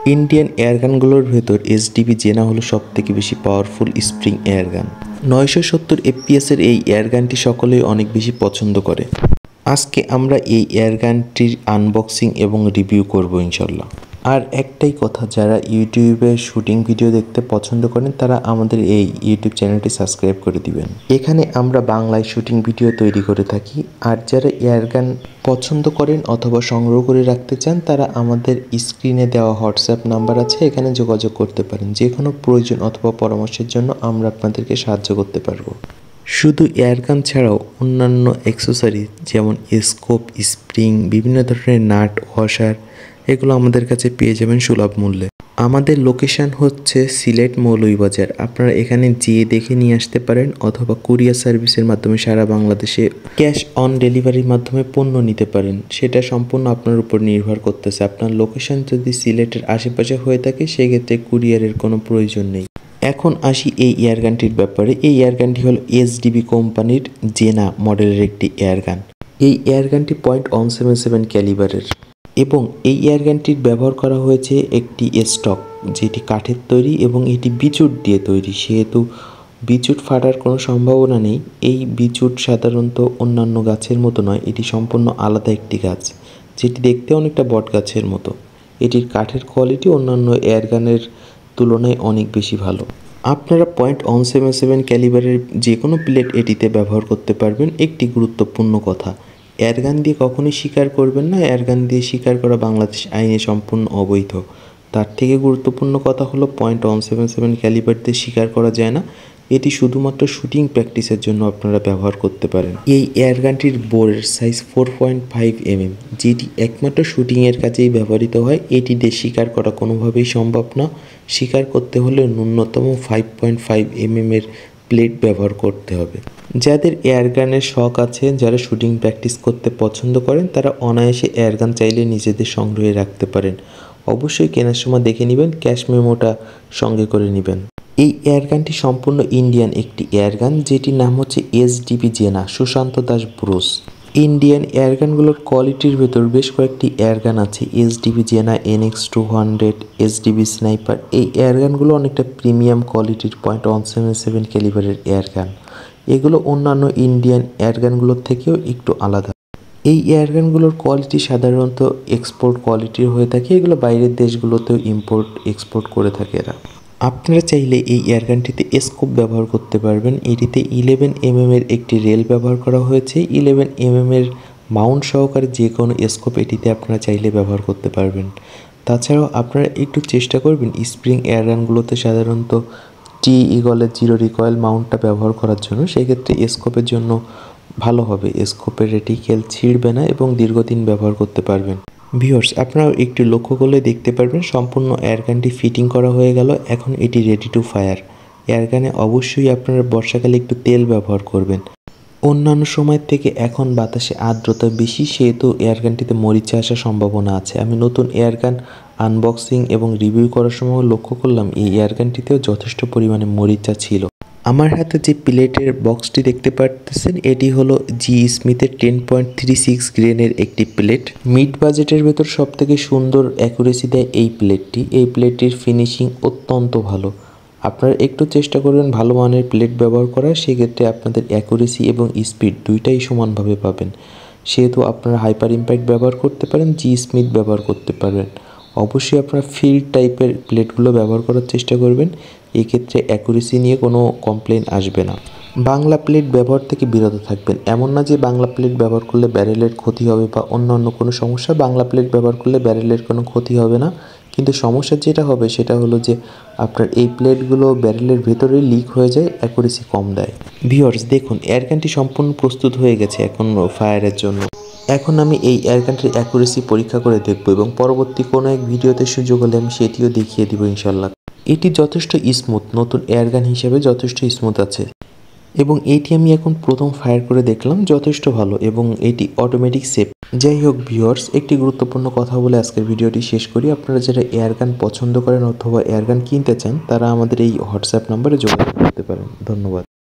Indian এয়ারগানগুলোর ভেতর SDB জেনা হলো সবথেকে বেশি পাওয়ারফুল স্প্রিং এয়ারগান। 970 এফপিএসের এই এয়ারগানটি সকলেই অনেক বেশি পছন্দ করে। আজকে আমরা এই এয়ারগানটির আনবক্সিং এবং রিভিউ করব ইনশাল্লাহ। আর একটাই কথা, যারা ইউটিউবে শুটিং ভিডিও দেখতে পছন্দ করেন তারা আমাদের এই ইউটিউব চ্যানেলটি সাবস্ক্রাইব করে দিবেন। এখানে আমরা বাংলায় শুটিং ভিডিও তৈরি করে থাকি। আর যারা এয়ারগান পছন্দ করেন অথবা সংগ্রহ করে রাখতে চান তারা আমাদের স্ক্রিনে দেওয়া হোয়াটসঅ্যাপ নাম্বার আছে, এখানে যোগাযোগ করতে পারেন। যে কোনো প্রয়োজন অথবা পরামর্শের জন্য আমরা আপনাদেরকে সাহায্য করতে পারবো। শুধু এয়ারগান ছাড়াও অন্যান্য অ্যাক্সেসরি যেমন স্কোপ, স্প্রিং, বিভিন্ন ধরনের নাট, ওয়াশার এগুলো আমাদের কাছে পেয়ে যাবেন সুলভ মূল্যে। আমাদের লোকেশান হচ্ছে সিলেট মৌলভীবাজার। আপনারা এখানে যেয়ে দেখে নিয়ে আসতে পারেন অথবা কুরিয়ার সার্ভিসের মাধ্যমে সারা বাংলাদেশে ক্যাশ অন ডেলিভারির মাধ্যমে পণ্য নিতে পারেন। সেটা সম্পূর্ণ আপনার উপর নির্ভর করতেছে। আপনার লোকেশান যদি সিলেটের আশেপাশে হয়ে থাকে সেক্ষেত্রে কুরিয়ারের কোনো প্রয়োজন নেই। এখন আসি এই এয়ারগানটির ব্যাপারে। এই এয়ারগানটি হলো এসডিবি কোম্পানির জেনা মডেলের একটি এয়ারগান। এই এয়ারগানটি .177 ক্যালিবারের এবং এই এয়ারগানটির ব্যবহার করা হয়েছে একটি স্টক যেটি কাঠের তৈরি এবং এটি বিচুট দিয়ে তৈরি, সেহেতু বিচুট ফাটার কোনো সম্ভাবনা নেই। এই বিচুট সাধারণত অন্যান্য গাছের মতো নয়, এটি সম্পূর্ণ আলাদা একটি গাছ যেটি দেখতে অনেকটা বট গাছের মতো। এটির কাঠের কোয়ালিটি অন্যান্য এয়ারগানের তুলনায় অনেক বেশি ভালো। আপনারা .177 ক্যালিবারের যে কোনো প্লেট এটিতে ব্যবহার করতে পারবেন। একটি গুরুত্বপূর্ণ কথা, এয়ারগান দিয়ে কখনোই শিকার করবেন না। এয়ারগান দিয়ে শিকার করা বাংলাদেশ আইনে সম্পূর্ণ অবৈধ। তার থেকে গুরুত্বপূর্ণ কথা হলো .177 ক্যালিবার দিয়ে শিকার করা যায় না। এটি শুধুমাত্র শুটিং প্র্যাকটিসের জন্য আপনারা ব্যবহার করতে পারেন। এই এয়ারগানটির বোরের সাইজ 4.5 mm, যেটি একমাত্র শুটিংয়ের কাজেই ব্যবহৃত হয়। এটি দিয়ে শিকার করা কোনোভাবেই সম্ভব না। শিকার করতে হলে ন্যূনতম 5.5 mm এর প্লেট ব্যবহার করতে হবে। যাদের এয়ারগানের শখ আছে, যারা শুটিং প্র্যাকটিস করতে পছন্দ করেন তারা অনায়াসে এয়ারগান চাইলে নিজেদের সংগ্রহে রাখতে পারেন। অবশ্যই কেনার সময় দেখে নেবেন, ক্যাশ মেমোটা সঙ্গে করে নেবেন। এই এয়ারগানটি সম্পূর্ণ ইন্ডিয়ান একটি এয়ারগান যেটির নাম হচ্ছে এসডিবি জেনা সুশান্ত দাস ব্রুস। ইন্ডিয়ান এয়ারগানগুলোর কোয়ালিটির ভেতর বেশ কয়েকটি এয়ারগান আছে, এসডিবি জেনা, NX200, এসডিবি স্নাইপার। এই এয়ারগানগুলো অনেকটা প্রিমিয়াম কোয়ালিটির .177 ক্যালিবারের এয়ারগান। এগুলো অন্যান্য ইন্ডিয়ান এয়ারগানগুলোর থেকেও একটু আলাদা। এই এয়ারগানগুলোর কোয়ালিটি সাধারণত এক্সপোর্ট কোয়ালিটির হয়ে থাকে। এগুলো বাইরের দেশগুলোতেও ইম্পোর্ট এক্সপোর্ট করে থাকে এরা। আপনারা চাইলে এই এয়ারগানটিতে স্কোপ ব্যবহার করতে পারবেন। এটিতে 11 mm এর একটি রেল ব্যবহার করা হয়েছে। 11 mm এর মাউন্ট সহকারে যে কোনো স্কোপ এটিতে আপনারা চাইলে ব্যবহার করতে পারবেন। তাছাড়াও আপনারা একটু চেষ্টা করবেন স্প্রিং এয়ারগানগুলোতে সাধারণত টি ইগলের জিরো রিকয়েল মাউন্টটা ব্যবহার করার জন্য। সেক্ষেত্রে স্কোপের জন্য ভালো হবে, স্কোপের রেটিকেল ছিঁড়বে না এবং দীর্ঘদিন ব্যবহার করতে পারবেন। ভিউয়ার্স, আপনারা একটু লক্ষ্য করলে দেখতে পারবেন সম্পূর্ণ এয়ারগানটি ফিটিং করা হয়ে গেল। এখন এটি রেডি টু ফায়ার। এয়ারগানে অবশ্যই আপনারা বর্ষাকালে একটু তেল ব্যবহার করবেন। অন্যান্য সময়ের থেকে এখন বাতাসে আর্দ্রতা বেশি, সেহেতু এয়ারগানটিতে মরিচা আসার সম্ভাবনা আছে। আমি নতুন এয়ারগান আনবক্সিং এবং রিভিউ করার সময় লক্ষ্য করলাম এই এয়ারগানটিতেও যথেষ্ট পরিমাণে মরিচা ছিল। আমার হাতে যে প্লেটের বক্সটি দেখতে পাচ্ছেন এটি হলো জি স্মিথের 10.36 গ্রেনের একটি প্লেট। মিড বাজেটের ভেতর সবথেকে সুন্দর অ্যাকুরেসি দেয় এই প্লেটটি। এই প্লেটটির ফিনিশিং অত্যন্ত ভালো। আপনারা একটু চেষ্টা করবেন ভালো মানের প্লেট ব্যবহার করার, সেক্ষেত্রে আপনাদের অ্যাকুরেসি এবং স্পিড দুইটাই সমানভাবে পাবেন। সেহেতু আপনারা হাইপার ইম্প্যাক্ট ব্যবহার করতে পারেন, জি স্মিথ ব্যবহার করতে পারবেন। অবশ্যই আপনারা ফিল্ড টাইপের প্লেটগুলো ব্যবহার করার চেষ্টা করবেন, এক্ষেত্রে অ্যাকুরেসি নিয়ে কোনো কমপ্লেন আসবে না। বাংলা প্লেট ব্যবহার থেকে বিরত থাকবেন। এমন না যে বাংলা প্লেট ব্যবহার করলে ব্যারেলের ক্ষতি হবে বা অন্য কোনো সমস্যা। বাংলা প্লেট ব্যবহার করলে ব্যারেলের কোনো ক্ষতি হবে না, কিন্তু সমস্যা যেটা হবে সেটা হলো যে আপনার এই প্লেটগুলো ব্যারেলের ভেতরে লিক হয়ে যায়, অ্যাকুরেসি কম দেয়। ভিউয়ার্স দেখুন, এয়ারগানটি সম্পূর্ণ প্রস্তুত হয়ে গেছে এখন ফায়ারের জন্য। এখন আমি এই এয়ারগানটির অ্যাকুরেসি পরীক্ষা করে দেখব এবং পরবর্তী কোনো এক ভিডিওতে সুযোগ হলে আমি সেটিও দেখিয়ে দিব ইনশাল্লাহ। এটি যথেষ্ট স্মুথ, নতুন এয়ারগান হিসেবে যথেষ্ট স্মুথ আছে এবং এটি আমি এখন প্রথম ফায়ার করে দেখলাম, যথেষ্ট ভালো এবং এটি অটোমেটিক সেফ। যাই হোক ভিউয়ার্স, একটি গুরুত্বপূর্ণ কথা বলে আজকের ভিডিওটি শেষ করি। আপনারা যারা এয়ারগান পছন্দ করেন অথবা এয়ারগান কিনতে চান তারা আমাদের এই হোয়াটসঅ্যাপ নাম্বারে যোগাযোগ করতে পারেন। ধন্যবাদ।